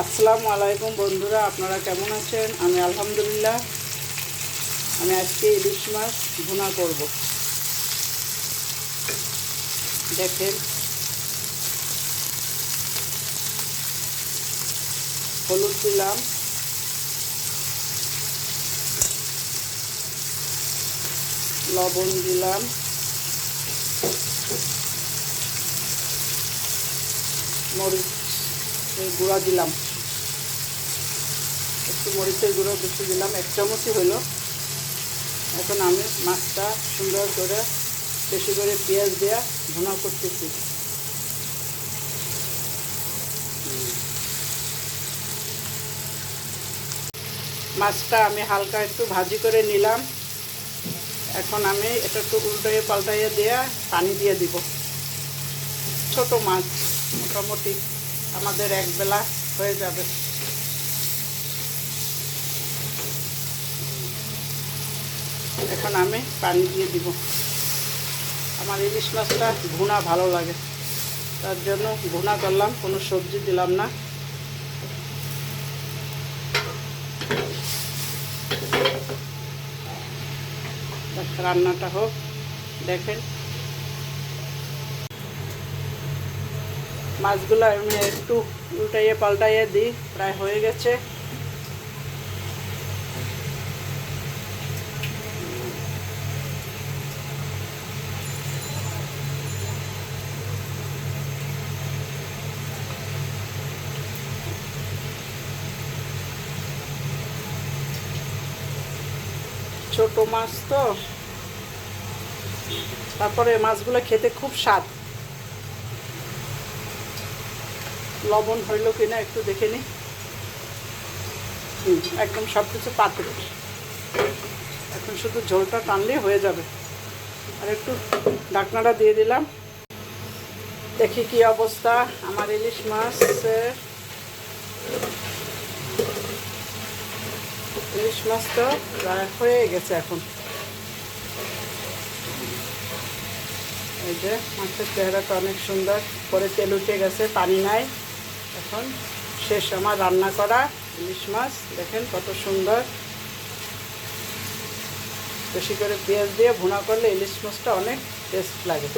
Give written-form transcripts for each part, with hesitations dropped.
আসসালামু আলাইকুম বন্ধুরা, আপনারা কেমন আছেন? আমি আলহামদুলিল্লাহ। আমি আজকে ইলিশ মাছ ভুনা করব। দেখেন, হলুদ দিলাম, লবণ দিলাম, মরিচ গুঁড়া দিলাম, একটু মরিচের গুঁড়ো বেশি দিলাম, 1 চামচই হলো। এখন আমি মাছটা সুন্দর করে বেশি করে পেঁয়াজ দিয়ে ভুনা করতেছি। মাছটা আমি হালকা একটু ভাজি করে নিলাম। এখন আমি এটা একটু উল্টাইয়ে পাল্টাইয়ে দিয়ে পানি দিয়ে দিব। ছোট মাছ, মোটামুটি আমাদের একবেলা হয়ে যাবে। এখন আমি পানি দিয়ে দিব। আমার ইলিশ মাছটা ভুনা ভালো লাগে, তার জন্য ভুনা করলাম, কোনো সবজি দিলাম না। রান্নাটা হোক, দেখেন। মাছগুলো আমি একটু উল্টাইয়ে পাল্টাইয়ে দিই, প্রায় হয়ে গেছে। ছোট মাছ তো, তারপরে মাছগুলো খেতে খুব স্বাদ। লবণ হইল কিনা একটু দেখে নিই। একদম সব কিছু পাতল। এখন শুধু ঝোলটা টানলেই হয়ে যাবে। আর একটু ঢাকনাটা দিয়ে দিলাম। দেখি কি অবস্থা আমার ইলিশ মাছের। ইলিশ মাছ তো প্রায় হয়ে গেছে। এখন এই যে মাছের চেহারাটা অনেক সুন্দর করে, তেল উঠে গেছে, পানি নাই। এখন শেষ আমার রান্না করা ইলিশ মাছ। দেখেন কত সুন্দর। বেশি করে পেঁয়াজ দিয়ে ভুনা করলে ইলিশ মাছটা অনেক টেস্ট লাগে।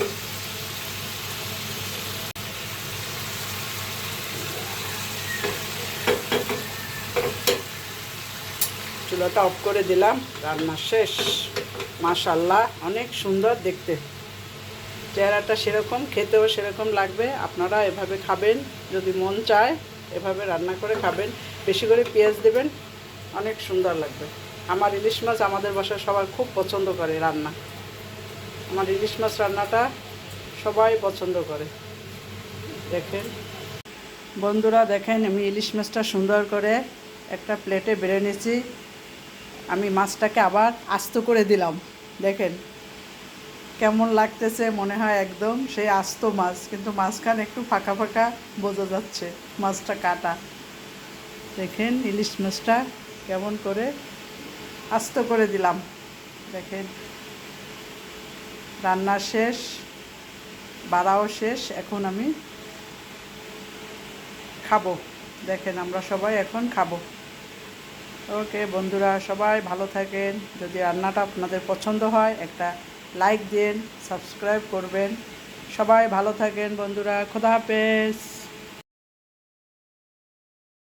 চুলাটা অফ করে দিলাম, রান্না শেষ। মাশাআল্লাহ, অনেক সুন্দর দেখতে। চেহারাটা সেরকম, খেতেও সেরকম লাগবে। আপনারা এভাবে খাবেন, যদি মন চায় এভাবে রান্না করে খাবেন। বেশি করে পেঁয়াজ দেবেন, অনেক সুন্দর লাগবে। আমার ইলিশ মাছ আমাদের বাসায় সবাই খুব পছন্দ করে রান্না। আমার ইলিশ মাছ রান্নাটা সবাই পছন্দ করে। দেখেন বন্ধুরা, দেখেন আমি ইলিশ মাছটা সুন্দর করে একটা প্লেটে বেড়ে নিয়েছি। আমি মাছটাকে আবার আস্ত করে দিলাম। দেখেন কেমন লাগতেছে, মনে হয় একদম সেই আস্ত মাছ, কিন্তু মাঝখানে একটু ফাঁকা ফাঁকা বোঝা যাচ্ছে, মাছটা কাটা। দেখেন ইলিশ মাছটা কেমন করে আস্ত করে দিলাম। দেখেন রান্না শেষ, বাড়াও শেষ। এখন আমি খাবো। দেখেন আমরা সবাই এখন খাবো। ওকে বন্ধুরা, সবাই ভালো থাকেন। যদি রান্নাটা আপনাদের পছন্দ হয় একটা লাইক দিন, সাবস্ক্রাইব করবেন। সবাই ভালো থাকেন বন্ধুরা, খোদা হাফেজ।